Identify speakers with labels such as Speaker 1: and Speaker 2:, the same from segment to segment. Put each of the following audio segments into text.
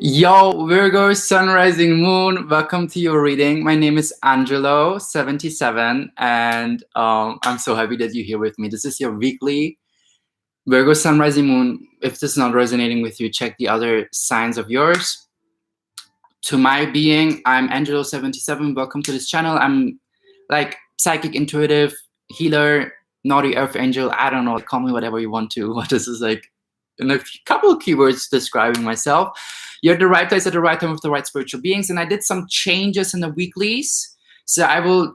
Speaker 1: Yo, Virgo, Sun, Rising, Moon, welcome to your reading. My name is Angelo, 77, and I'm so happy that you're here with me. This is your weekly Virgo, Sun, Rising, Moon. If this is not resonating with you, check the other signs of yours. To my being, I'm Angelo, 77. Welcome to this channel. I'm like psychic, intuitive, healer, naughty earth angel. I don't know, call me whatever you want to. But this is like in a couple of keywords describing myself. You're at the right place at the right time with the right spiritual beings. And I did some changes in the weeklies. So I will,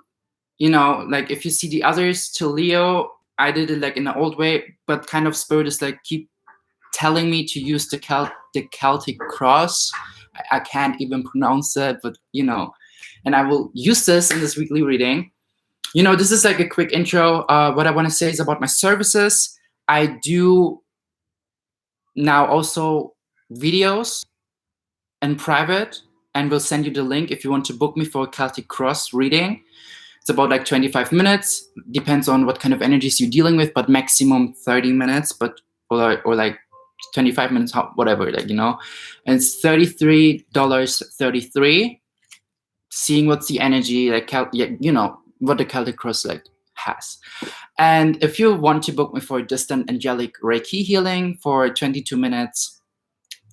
Speaker 1: like if you see the others to Leo, I did it like in the old way, but kind of spirit is like keep telling me to use the Celtic cross. I can't even pronounce that, but and I will use this in this weekly reading. This is like a quick intro. What I want to say is about my services. I do now also videos in private, and we'll send you the link if you want to book me for a Celtic cross reading. It's about like 25 minutes, depends on what kind of energies you're dealing with, but maximum 30 minutes, but or like 25 minutes, whatever, and it's $33.33. Seeing what's the energy, like what the Celtic cross like has. And if you want to book me for a distant angelic Reiki healing for 22 minutes,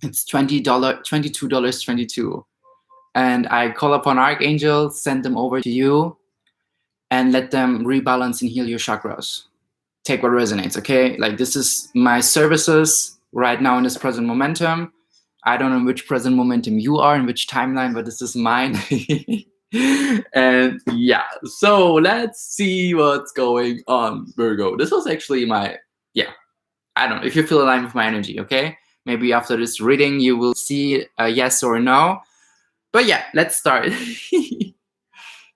Speaker 1: it's $22.22. And I call upon archangels, send them over to you, and let them rebalance and heal your chakras. Take what resonates, okay? Like this is my services right now in this present momentum. I don't know which present momentum you are, in which timeline, but this is mine. And yeah, so let's see what's going on, Virgo. This was actually I don't know if you feel aligned with my energy, okay? Maybe after this reading, you will see a yes or a no. But yeah, let's start.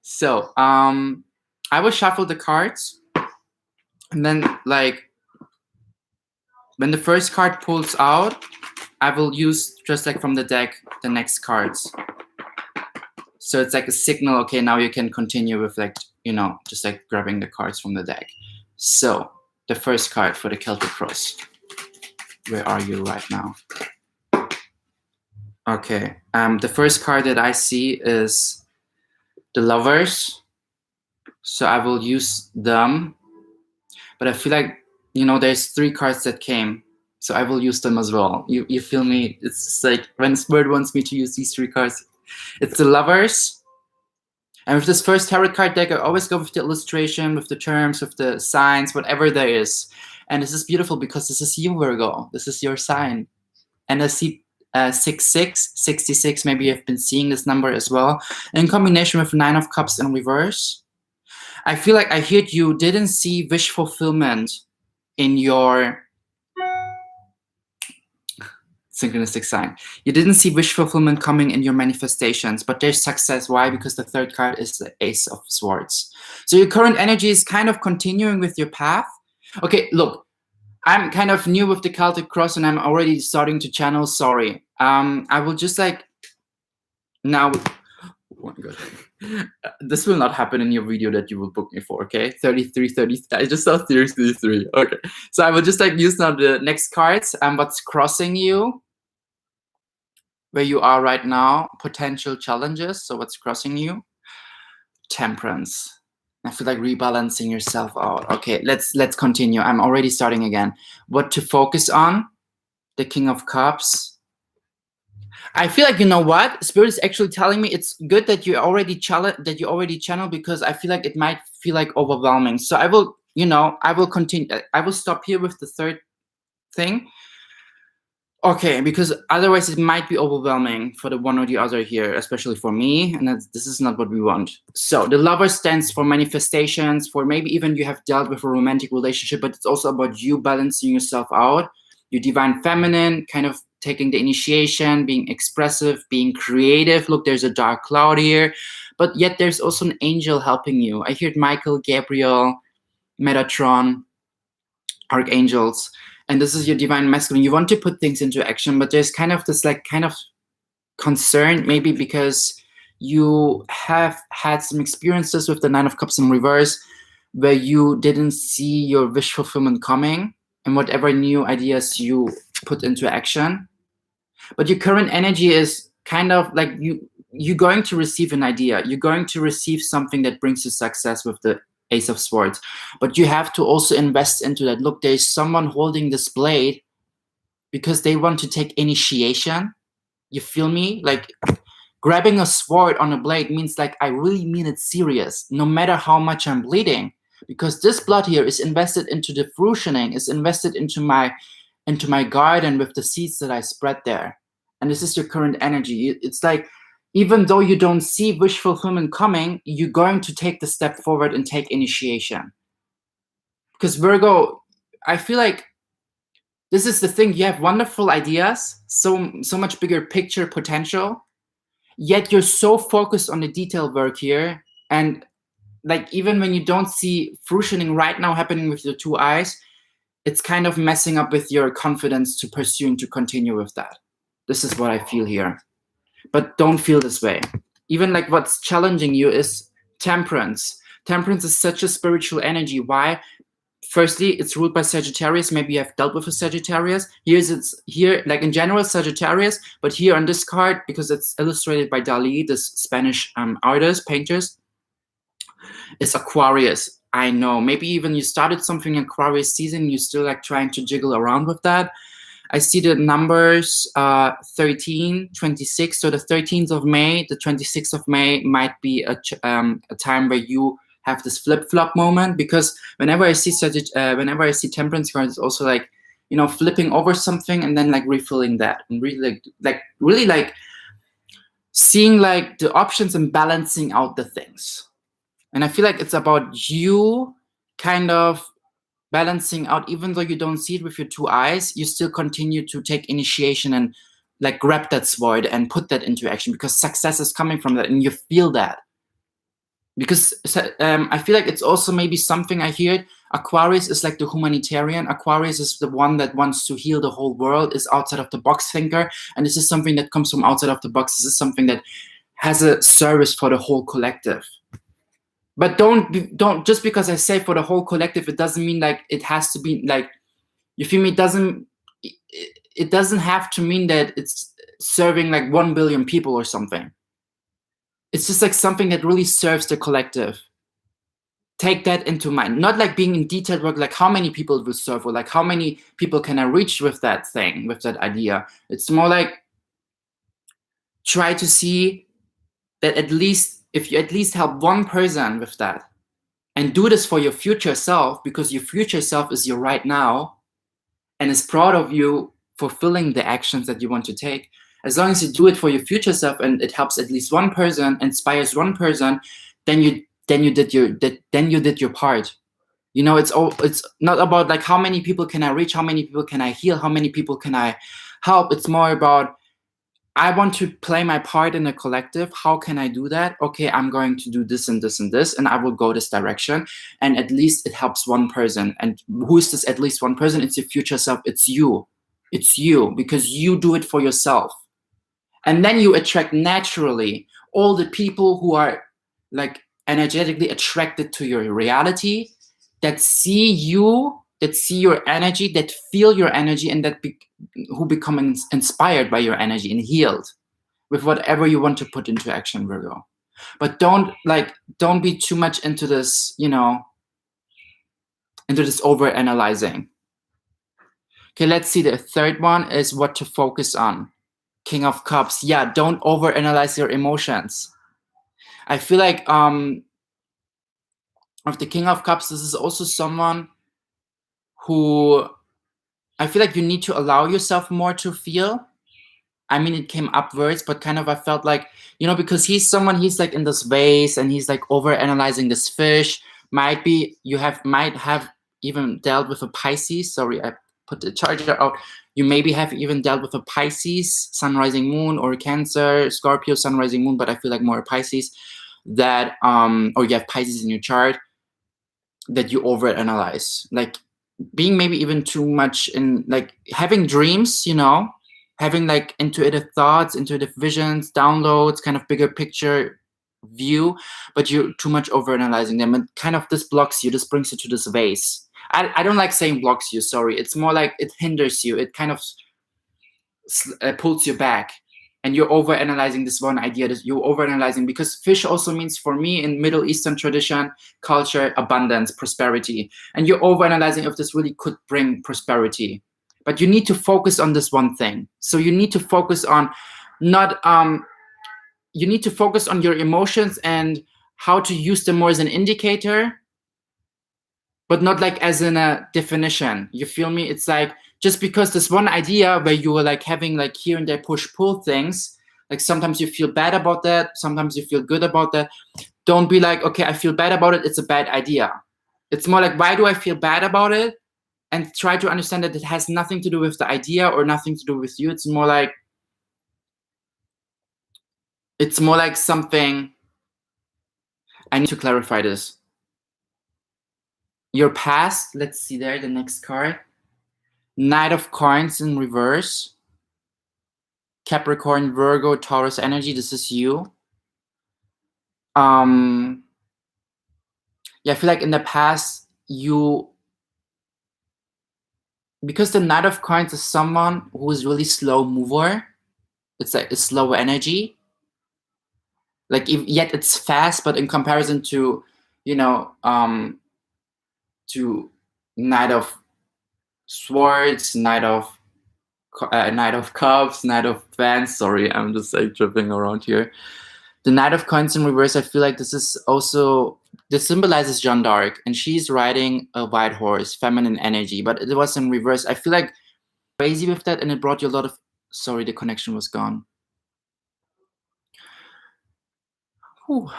Speaker 1: So, I will shuffle the cards. And then, like, when the first card pulls out, I will use, just like from the deck, the next cards. So it's like a signal, okay, now you can continue with like, just like grabbing the cards from the deck. So, the first card for the Celtic cross. Where are you right now? Okay, the first card that I see is the Lovers. So I will use them. But I feel like, there's 3 cards that came. So I will use them as well. You feel me? It's just like when Spirit wants me to use these 3 cards. It's the Lovers. And with this first tarot card deck, I always go with the illustration, with the terms, with the signs, whatever there is. And this is beautiful because this is you, Virgo. This is your sign. And I see 66, maybe you've been seeing this number as well. In combination with 9 of Cups in reverse. I feel like I heard you didn't see wish fulfillment in your synchronistic sign. You didn't see wish fulfillment coming in your manifestations, but there's success. Why? Because the third card is the Ace of Swords. So your current energy is kind of continuing with your path. Okay, look, I'm kind of new with the Celtic cross and I'm already starting to channel. Sorry. I will just like now. Oh my God. This will not happen in your video that you will book me for, okay? 33. I just saw 33. Okay. So I will just like use now the next cards and what's crossing you, where you are right now, potential challenges. So what's crossing you? Temperance. I feel like rebalancing yourself out. Okay, let's continue. I'm already starting again. What to focus on? The King of Cups. I feel like, what? Spirit is actually telling me it's good that you already channel, because I feel like it might feel like overwhelming. So I will, I will continue. I will stop here with the third thing. Okay, because otherwise it might be overwhelming for the one or the other here, especially for me, and this is not what we want. So the Lover stands for manifestations, for maybe even you have dealt with a romantic relationship, but it's also about you balancing yourself out, your divine feminine, kind of taking the initiation, being expressive, being creative. Look, there's a dark cloud here, but yet there's also an angel helping you. I heard Michael, Gabriel, Metatron, archangels. And this is your divine masculine. You want to put things into action, but there's kind of this kind of concern, maybe because you have had some experiences with the 9 of Cups in reverse where you didn't see your wish fulfillment coming and whatever new ideas you put into action. But your current energy is kind of like you're going to receive an idea. You're going to receive something that brings you success with the Ace of Swords. But you have to also invest into that. Look, there's someone holding this blade because they want to take initiation. You feel me? Like grabbing a sword on a blade means like I really mean it serious, no matter how much I'm bleeding. Because this blood here is invested into the fruitioning, is invested into my garden with the seeds that I spread there. And this is your current energy. It's like, even though you don't see wish fulfillment coming, you're going to take the step forward and take initiation. Because Virgo, I feel like this is the thing. You have wonderful ideas, so much bigger picture potential, yet you're so focused on the detail work here. And like, even when you don't see fruitioning right now happening with your two eyes, it's kind of messing up with your confidence to pursue and to continue with that. This is what I feel here. But don't feel this way. Even like what's challenging you is temperance. Temperance is such a spiritual energy. Why? Firstly, it's ruled by Sagittarius. Maybe you have dealt with a Sagittarius. Here, like in general, Sagittarius, but here on this card, because it's illustrated by Dali, this Spanish artist, painters, is Aquarius. I know, maybe even you started something in Aquarius season, you're still like trying to jiggle around with that. I see the numbers 13, 26. So the 13th of May, the 26th of May might be a time where you have this flip-flop moment, because whenever I see temperance cards, it's also like, you know, flipping over something and then like refilling that, and really like seeing like the options and balancing out the things. And I feel like it's about you kind of balancing out. Even though you don't see it with your two eyes, you still continue to take initiation and like grab that sword and put that into action, because success is coming from that and you feel that. Because I feel like it's also maybe something I hear. Aquarius is like the humanitarian. Aquarius is the one that wants to heal the whole world, is outside of the box thinker. And this is something that comes from outside of the box. This is something that has a service for the whole collective. But don't just because I say for the whole collective, it doesn't mean like it has to be like, you feel me? It doesn't have to mean that it's serving like 1 billion people or something. It's just like something that really serves the collective. Take that into mind. Not like being in detailed work, like how many people will serve, or like how many people can I reach with that thing, with that idea. It's more like try to see that at least, if you at least help one person with that, and do this for your future self, because your future self is your right now and is proud of you fulfilling the actions that you want to take. As long as you do it for your future self and it helps at least one person, inspires one person, then you did your part. You know, it's not about like how many people can I reach, how many people can I heal, how many people can I help. It's more about, I want to play my part in a collective. How can I do that? Okay, I'm going to do this and this and this, and I will go this direction. And at least it helps one person. And who is this at least one person? It's your future self. It's you. It's you, because you do it for yourself. And then you attract naturally all the people who are like energetically attracted to your reality, that see you, that see your energy, that feel your energy, and that who become inspired by your energy and healed with whatever you want to put into action, Virgo. But don't be too much into this, you know, into this over analyzing. Okay, let's see. The third one is what to focus on. King of Cups. Yeah, don't over analyze your emotions. I feel like of the King of Cups, this is also someone who I feel like you need to allow yourself more to feel. I mean, it came upwards, but kind of I felt like, you know, because he's like in this vase and he's like over analyzing this fish. Might have even dealt with a Pisces. Sorry, I put the charger out. You maybe have even dealt with a Pisces, sun, rising, moon, or Cancer, Scorpio, sun, rising, moon, but I feel like more Pisces, that or you have Pisces in your chart, that you overanalyze, like being maybe even too much in like having dreams, you know, having like intuitive thoughts, intuitive visions, downloads, kind of bigger picture view, but you're too much overanalyzing them, and kind of this blocks you. This brings you to this vase. I don't like saying blocks you, sorry. It's more like it hinders you. It kind of pulls you back, and you're overanalyzing this one idea. That you're overanalyzing, because fish also means, for me, in Middle Eastern tradition, culture, abundance, prosperity, and you're overanalyzing if this really could bring prosperity. But you need to focus on this one thing. So you need to focus on not you need to focus on your emotions and how to use them more as an indicator, but not like as in a definition. You feel me? It's like, just because this one idea where you were like having like here and there push-pull things, like sometimes you feel bad about that, sometimes you feel good about that. Don't be like, okay, I feel bad about it, it's a bad idea. It's more like, why do I feel bad about it? And try to understand that it has nothing to do with the idea or nothing to do with you. It's more like something. I need to clarify this. Your past, let's see there, the next card. Knight of Coins in reverse. Capricorn, Virgo, Taurus energy, this is you. Yeah, I feel like in the past, because the Knight of Coins is someone who is really slow mover. It's like a slow energy. Like, yet it's fast, but in comparison to, to Knight of Swords, Knight of Cups, Knight of Wands. Sorry, I'm just like tripping around here. The Knight of Coins in reverse, I feel like this symbolizes Jeanne d'Arc, and she's riding a white horse, feminine energy, but it was in reverse. I feel like crazy with that, and it brought you a lot of, sorry, the connection was gone. Whew.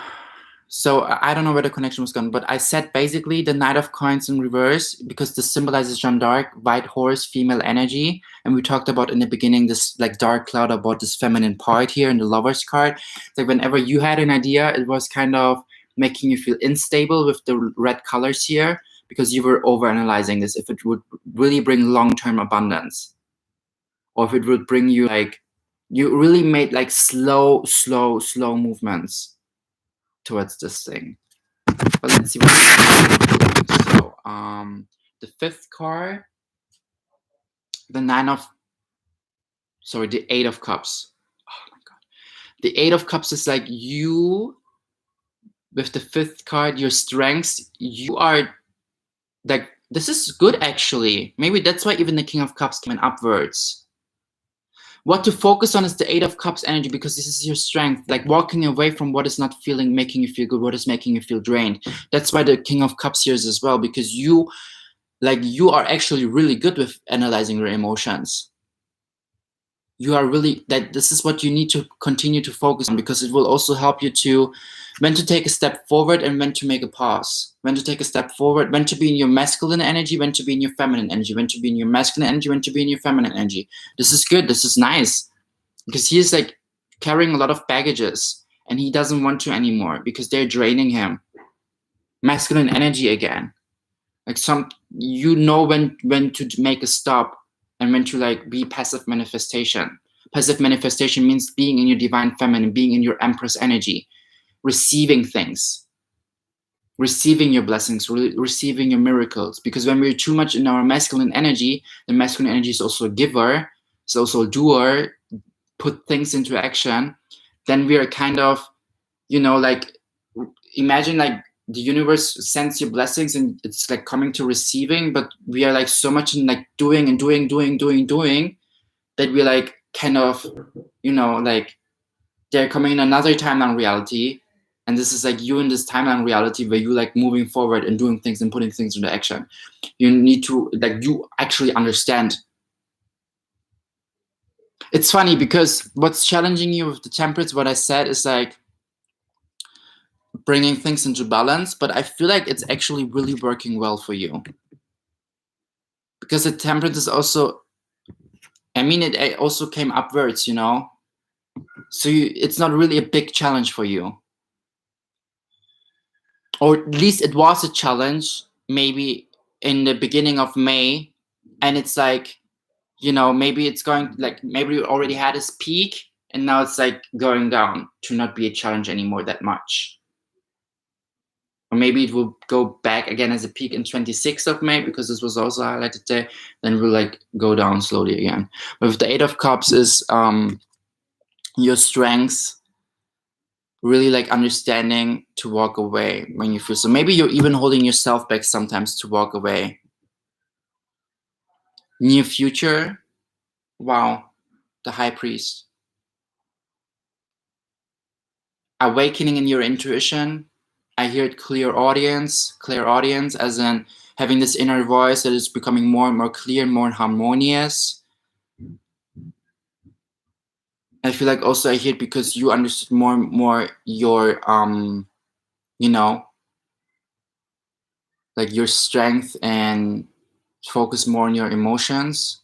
Speaker 1: So I don't know where the connection was gone, but I said basically the Knight of Coins in reverse, because this symbolizes Jeanne d'Arc, white horse, female energy. And we talked about in the beginning this like dark cloud about this feminine part here in the Lover's card. Like whenever you had an idea, it was kind of making you feel unstable with the red colors here, because you were overanalyzing this, if it would really bring long-term abundance, or if it would bring you like, you really made like slow movements towards this thing. But let's see what so the fifth card, the Eight of Cups. Oh my god. The Eight of Cups is like, you, with the fifth card, your strengths, you are like, this is good actually. Maybe that's why even the King of Cups came in upwards. What to focus on is the Eight of Cups energy, because this is your strength, like walking away from what is not making you feel good, what is making you feel drained. That's why the King of Cups here is as well, because you are actually really good with analyzing your emotions. You are really, this is what you need to continue to focus on, because it will also help you to when to take a step forward and when to make a pause, when to take a step forward, when to be in your masculine energy, when to be in your feminine energy, when to be in your masculine energy, when to be in your feminine energy. This is good, this is nice, because he is like carrying a lot of baggages and he doesn't want to anymore because they're draining him. Masculine energy again, like when to make a stop and when to like be passive manifestation. Passive manifestation means being in your divine feminine, being in your Empress energy, receiving things, receiving your blessings, receiving your miracles. Because when we're too much in our masculine energy, the masculine energy is also a giver, it's also a doer, put things into action, then we are kind of, like, imagine like the universe sends you blessings and it's like coming to receiving, but we are like so much in like doing and doing that we're like kind of, like they're coming in another timeline reality, and this is like you in this timeline reality where you like moving forward and doing things and putting things into action. You need to like, you actually understand. It's funny because what's challenging you with the Temperance, what I said is like bringing things into balance, but I feel like it's actually really working well for you, because the Temperance is also, I mean, it also came upwards, so it's not really a big challenge for you, or at least it was a challenge maybe in the beginning of May, and it's like, maybe it's going like, maybe you already had its peak and now it's like going down to not be a challenge anymore that much. or maybe it will go back again as a peak in 26th of May, because this was also highlighted there, then will like go down slowly again. But with the 8 of Cups is your strengths, really like understanding to walk away when you feel, so maybe you're even holding yourself back sometimes to walk away. Near future, wow, the High Priest. Awakening in your intuition. I hear it clear audience, as in having this inner voice that is becoming more and more clear, more harmonious. I feel like also I hear it because you understood more and more your, you know, like your strength, and focus more on your emotions.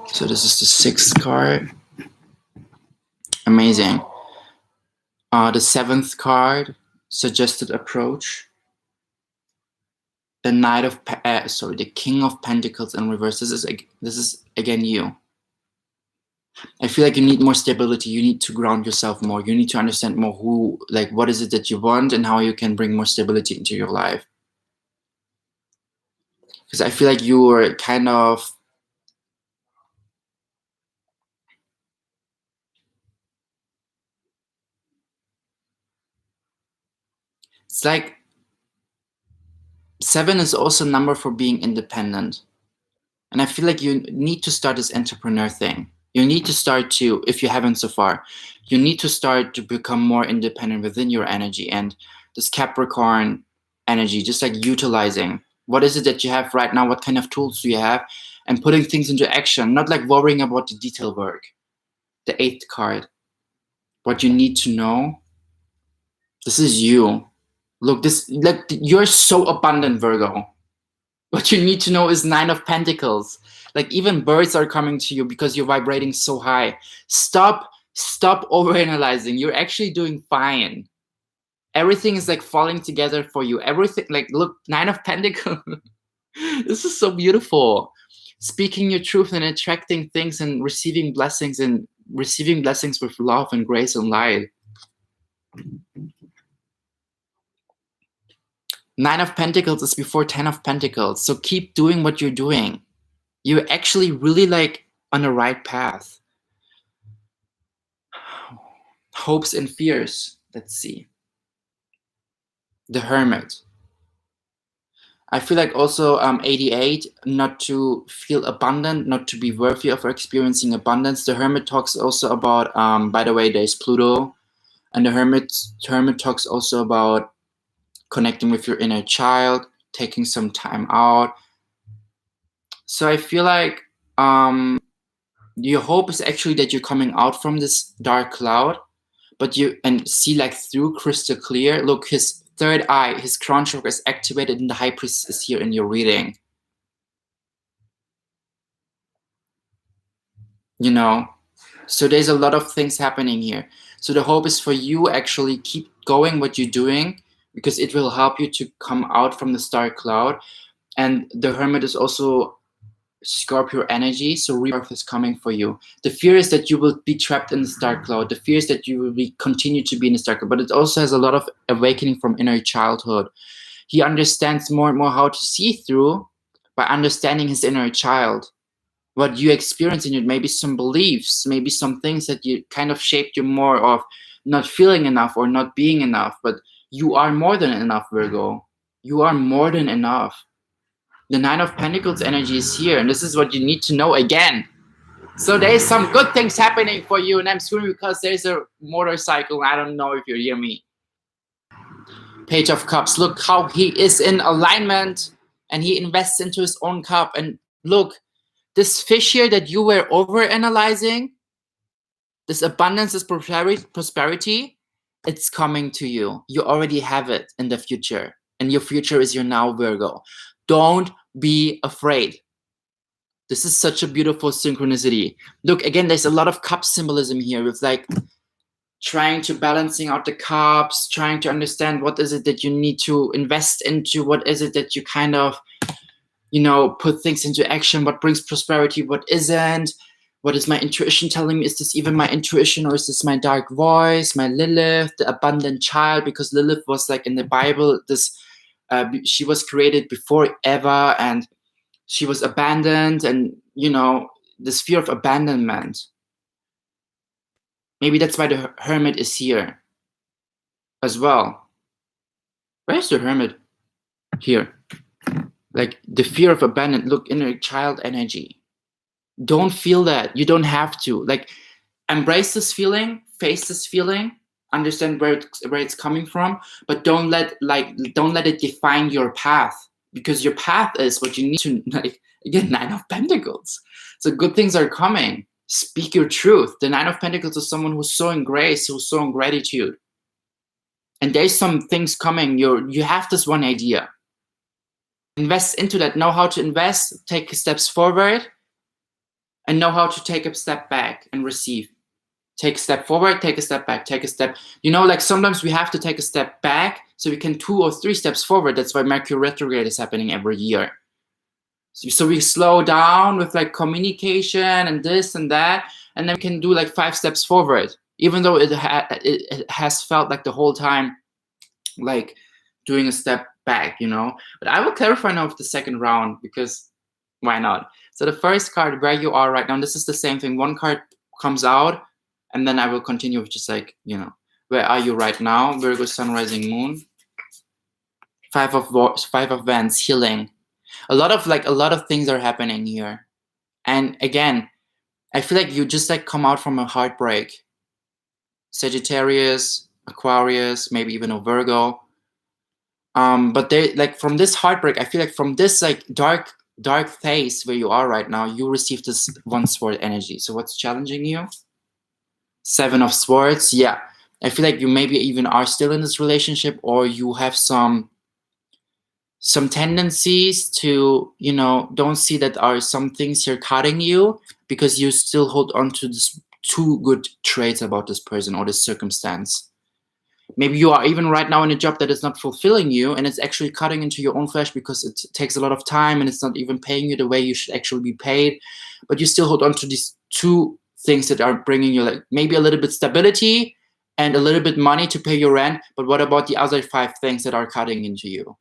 Speaker 1: So this is the 6th card. Amazing. The 7th card, suggested approach. The Knight of, the King of Pentacles in reverse. This is again you. I feel like you need more stability. You need to ground yourself more. You need to understand more what is it that you want and how you can bring more stability into your life. Because I feel like you were kind of, it's like 7 is also a number for being independent. And I feel like you need to start this entrepreneur thing. You need to start to, if you haven't so far, you need to start to become more independent within your energy. And this Capricorn energy, just like utilizing what is it that you have right now, what kind of tools do you have, and putting things into action, not like worrying about the detail work. The 8th card, what you need to know, this is you. Look, you're so abundant, Virgo. What you need to know is 9 of Pentacles. Like even birds are coming to you because you're vibrating so high. Stop overanalyzing. You're actually doing fine. Everything is like falling together for you. Everything, like look, 9 of Pentacles. This is so beautiful. Speaking your truth and attracting things and receiving blessings with love and grace and light. 9 of Pentacles is before 10 of Pentacles. So keep doing what you're doing. You're actually really like on the right path. Hopes and fears. Let's see. The Hermit. I feel like also 88, not to feel abundant, not to be worthy of experiencing abundance. The Hermit talks also about, by the way, there's Pluto. And the Hermit talks also about connecting with your inner child, taking some time out. So I feel like your hope is actually that you're coming out from this dark cloud, but and see like through crystal clear. Look, his third eye, his crown chakra is activated, and the High Priest is here in your reading. You know, so there's a lot of things happening here. So the hope is for you actually keep going what you're doing, because it will help you to come out from the dark cloud. And the Hermit is also Scorpio energy, so rebirth is coming for you. The fear is that you will be trapped in this dark cloud. The fear is that you will continue to be in this dark cloud. But it also has a lot of awakening from inner childhood. He understands more and more how to see through by understanding his inner child. What you experience in it, maybe some beliefs, maybe some things that you kind of shaped you more of not feeling enough or not being enough. But you are more than enough, Virgo. You are more than enough. The 9 of Pentacles energy is here, and this is what you need to know again. So there's some good things happening for you, and I'm screaming because there's a motorcycle. I don't know if you hear me. Page of Cups. Look how he is in alignment, and he invests into his own cup. And look, this fish here that you were over-analyzing, this abundance, this prosperity, it's coming to you. You already have it in the future, and your future is your now, Virgo. Don't be afraid. This is such a beautiful synchronicity. Look, again, there's a lot of cup symbolism here with like trying to balancing out the cups, trying to understand what is it that you need to invest into, what is it that you kind of, you know, put things into action, what brings prosperity, what isn't. What is my intuition telling me? Is this even my intuition, or is this my dark voice, my Lilith, the abundant child? Because Lilith was like in the Bible, this she was created before Eva, and she was abandoned, and you know, this fear of abandonment. Maybe that's why the Hermit is here as well. Where's the Hermit? Here. Like the fear of abandonment. Look, inner child energy. Don't feel that. You don't have to. Like, embrace this feeling, face this feeling, understand where it's coming from, but don't let it define your path, because your path is what you need to, like, again, Nine of Pentacles. So good things are coming. Speak your truth. The Nine of Pentacles is someone who's showing grace, who's showing gratitude. And there's some things coming. You have this one idea. Invest into that. Know how to invest, take steps forward, and know how to take a step back and receive. Take a step forward, take a step back, take a step. You know, like sometimes we have to take a step back so we can 2 or 3 steps forward. That's why Mercury retrograde is happening every year. So we slow down with like communication and this and that, and then we can do like 5 steps forward, even though it has felt like the whole time like doing a step back, you know. But I will clarify now with the second round, because why not? So the first card, where you are right now, this is the same thing. One card comes out, and then I will continue with just like, you know, where are you right now? Virgo, Sun, Rising, Moon. 5 of Wands, healing. A lot of things are happening here. And again, I feel like you just like come out from a heartbreak. Sagittarius, Aquarius, maybe even a Virgo. But they like from this heartbreak, I feel like from this like dark phase where you are right now, you receive this one sword energy. So what's challenging you? 7 of Swords. Yeah, I feel like you maybe even are still in this relationship, or you have some tendencies to, you know, don't see that are some things here cutting you, because you still hold on to this 2 good traits about this person or this circumstance. Maybe you are even right now in a job that is not fulfilling you, and it's actually cutting into your own flesh because it takes a lot of time and it's not even paying you the way you should actually be paid. But you still hold on to these 2 things that are bringing you like maybe a little bit stability and a little bit money to pay your rent. But what about the other 5 things that are cutting into you?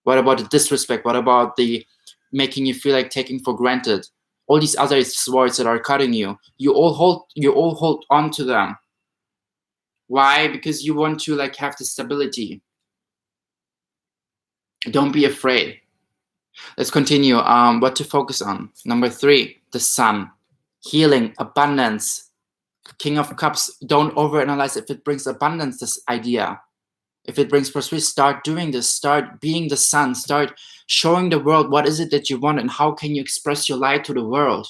Speaker 1: What about the disrespect? What about the making you feel like taking for granted? All these other swords that are cutting you, you all hold on to them. Why? Because you want to like have the stability. Don't be afraid. Let's continue. What to focus on? Number 3, the Sun. Healing, abundance. King of Cups. Don't overanalyze if it brings abundance, this idea. If it brings prosperity, start doing this. Start being the sun. Start showing the world what is it that you want and how can you express your light to the world.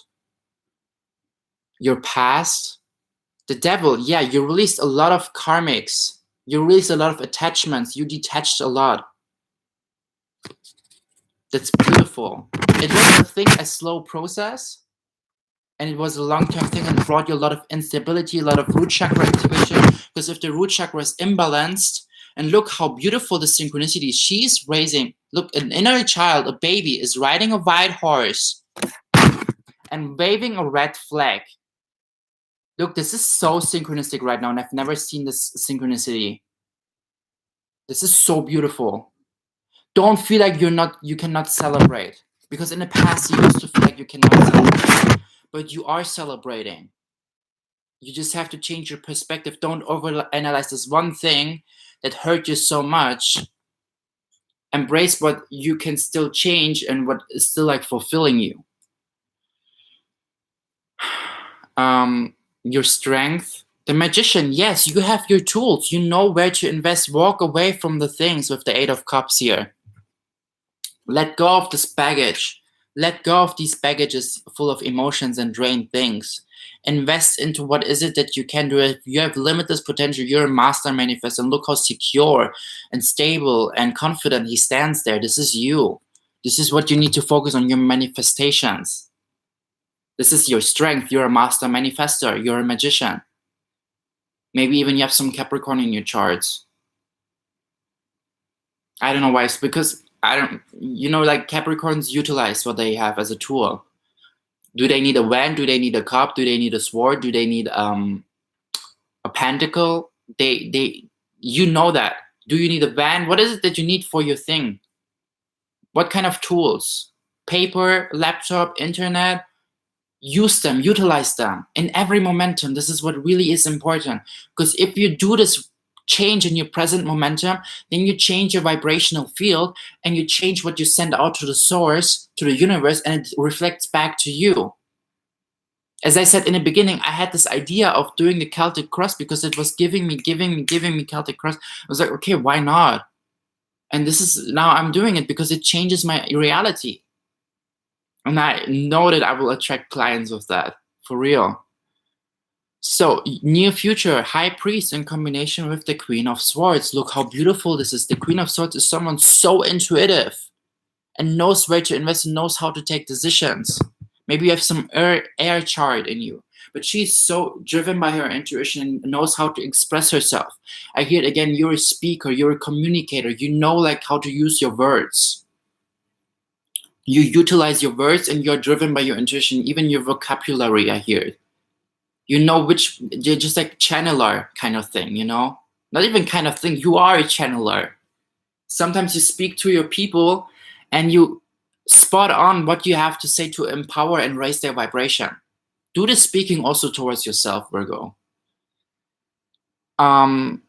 Speaker 1: Your past. The Devil. Yeah, you released a lot of karmics. You released a lot of attachments. You detached a lot. That's beautiful. It was, I think, a slow process. And it was a long-term thing, and brought you a lot of instability, a lot of root chakra activation. Because if the root chakra is imbalanced, and look how beautiful the synchronicity. She's raising, look, an inner child, a baby, is riding a white horse and waving a red flag. Look, this is so synchronistic right now, and I've never seen this synchronicity. This is so beautiful. Don't feel like you cannot celebrate. Because in the past, you used to feel like you cannot celebrate. But you are celebrating. You just have to change your perspective. Don't overanalyze this one thing that hurt you so much. Embrace what you can still change and what is still like fulfilling you. Your strength. The Magician, yes, you have your tools. You know where to invest. Walk away from the things with the 8 of Cups here. Let go of this baggage. Let go of these baggages full of emotions and drained things. Invest into what is it that you can do. If you have limitless potential, you're a master manifestor, and look how secure and stable and confident he stands there. This is you. This is what you need to focus on, your manifestations. This is your strength. You're a master manifestor. You're a magician. Maybe even you have some Capricorn in your charts. I don't know why. It's because like Capricorns utilize what they have as a tool. Do they need a wand? Do they need a cup? Do they need a sword? Do they need a pentacle? You know that. Do you need a van? What is it that you need for your thing? What kind of tools? Paper, laptop, internet? Use them, utilize them in every momentum. This is what really is important, because if you do this change in your present momentum, then you change your vibrational field and you change what you send out to the source, to the universe, and it reflects back to you. As I said in the beginning, I had this idea of doing the Celtic cross because it was giving me Celtic cross. I was like, okay, why not? And this is, now I'm doing it because it changes my reality. And I know that I will attract clients with that, for real. So, near future, High Priest in combination with the Queen of Swords. Look how beautiful this is. The Queen of Swords is someone so intuitive and knows where to invest and knows how to take decisions. Maybe you have some air chart in you, but she's so driven by her intuition and knows how to express herself. I hear it again, you're a speaker, you're a communicator, you know like how to use your words. You utilize your words and you're driven by your intuition, even your vocabulary, I hear it. You know which, you're just like channeler kind of thing, you know? Not even kind of thing, you are a channeler. Sometimes you speak to your people and you spot on what you have to say to empower and raise their vibration. Do the speaking also towards yourself, Virgo. Yeah,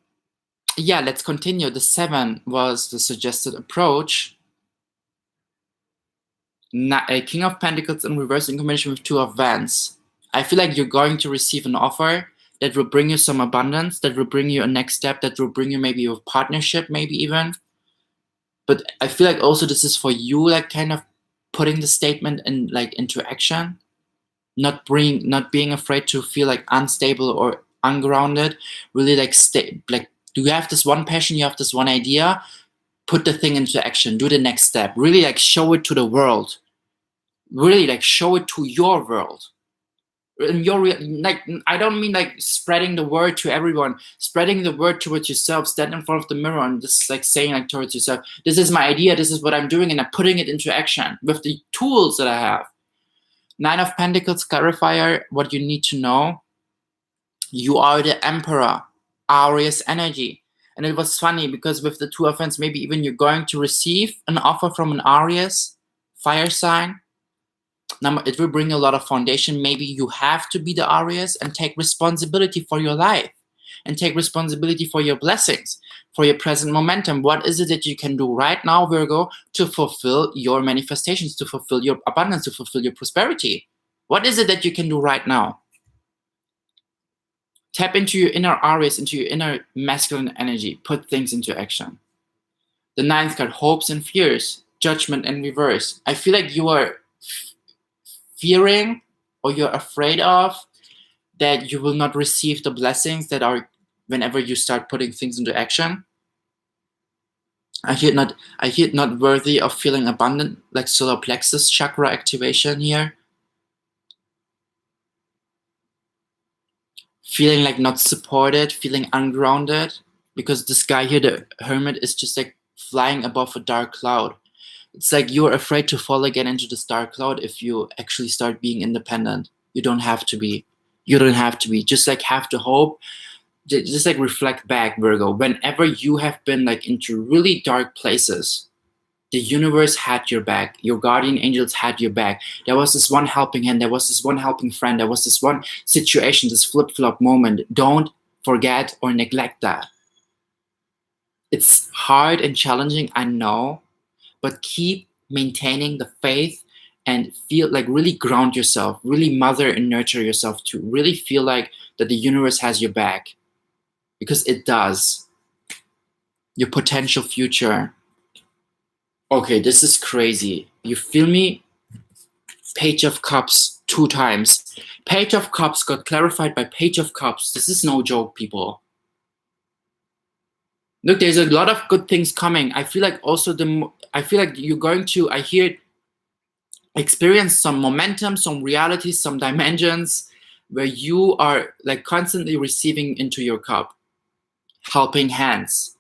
Speaker 1: let's continue. The 7 was the suggested approach. A King of Pentacles in reverse in combination with 2 of Wands. I feel like you're going to receive an offer that will bring you some abundance, that will bring you a next step, that will bring you maybe a partnership, maybe even. But I feel like also this is for you, like kind of putting the statement in like into action, not being afraid to feel like unstable or ungrounded. Really like do you have this one passion, you have this one idea, put the thing into action, do the next step, really like show it to the world, really like show it to your world. And like, I don't mean like spreading the word to everyone, spreading the word towards yourself. Stand in front of the mirror and just like saying like towards yourself, this is my idea, this is what I'm doing, and I'm putting it into action with the tools that I have. 9 of Pentacles clarifier, what you need to know. You are the Emperor, Aries energy. And it was funny because with the 2 of Wands, maybe even you're going to receive an offer from an Aries fire sign. Now, it will bring a lot of foundation. Maybe you have to be the Aries and take responsibility for your life and take responsibility for your blessings, for your present momentum. What is it that you can do right now, Virgo, to fulfill your manifestations, to fulfill your abundance, to fulfill your prosperity? What is it that you can do right now? Tap into your inner Aries, into your inner masculine energy. Put things into action. The 9th card, hopes and fears, judgment and reverse. I feel like you are fearing or you're afraid of that you will not receive the blessings that are whenever you start putting things into action. I hear not worthy of feeling abundant, like solar plexus chakra activation here. Feeling like not supported, feeling ungrounded, because this guy here, the Hermit, is just like flying above a dark cloud. It's like you're afraid to fall again into this dark cloud if you actually start being independent. You don't have to be. You don't have to be. Just like have to hope. Just like reflect back, Virgo. Whenever you have been like into really dark places, the universe had your back. Your guardian angels had your back. There was this one helping hand. There was this one helping friend. There was this one situation, this flip-flop moment. Don't forget or neglect that. It's hard and challenging, I know, but keep maintaining the faith and feel like really ground yourself, really mother and nurture yourself to really feel like that the universe has your back, because it does. Your potential future. Okay, this is crazy. You feel me? Page of Cups 2 times. Page of Cups got clarified by Page of Cups. This is no joke, people. Look, there's a lot of good things coming. I feel like also I feel like you're going to, I hear, experience some momentum, some reality, some dimensions where you are like constantly receiving into your cup. Helping hands.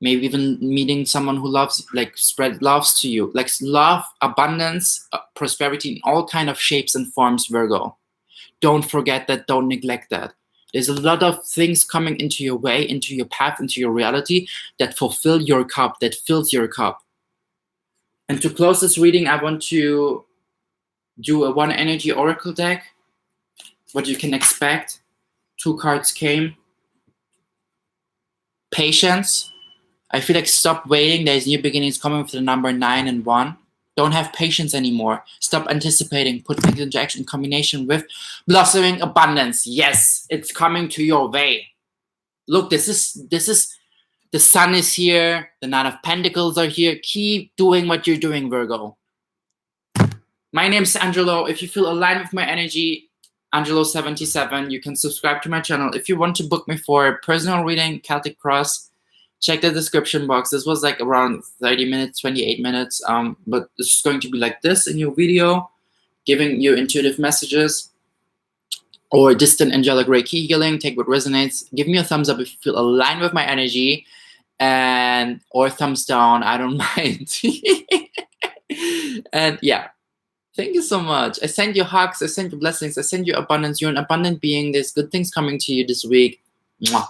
Speaker 1: Maybe even meeting someone who loves, like spread loves to you, like love, abundance, prosperity in all kind of shapes and forms, Virgo. Don't forget that, don't neglect that. There's a lot of things coming into your way, into your path, into your reality that fulfill your cup, that fills your cup. And to close this reading, I want to do a one energy oracle deck. What you can expect. 2 cards came. Patience. I feel like stop waiting. There's new beginnings coming with the number 9 and 1. Don't have patience anymore. Stop anticipating. Put things into action in combination with blossoming abundance. Yes, it's coming to your way. Look, this is the sun is here. The 9 of Pentacles are here. Keep doing what you're doing, Virgo. My name's Angelo. If you feel aligned with my energy, Angelo77, you can subscribe to my channel. If you want to book me for a personal reading, Celtic Cross, check the description box. This was like around 30 minutes, 28 minutes. But it's going to be like this in your video, giving you intuitive messages or distant angelic Reiki healing. Take what resonates. Give me a thumbs up if you feel aligned with my energy, or thumbs down. I don't mind. And yeah, thank you so much. I send you hugs. I send you blessings. I send you abundance. You're an abundant being. There's good things coming to you this week. Mwah.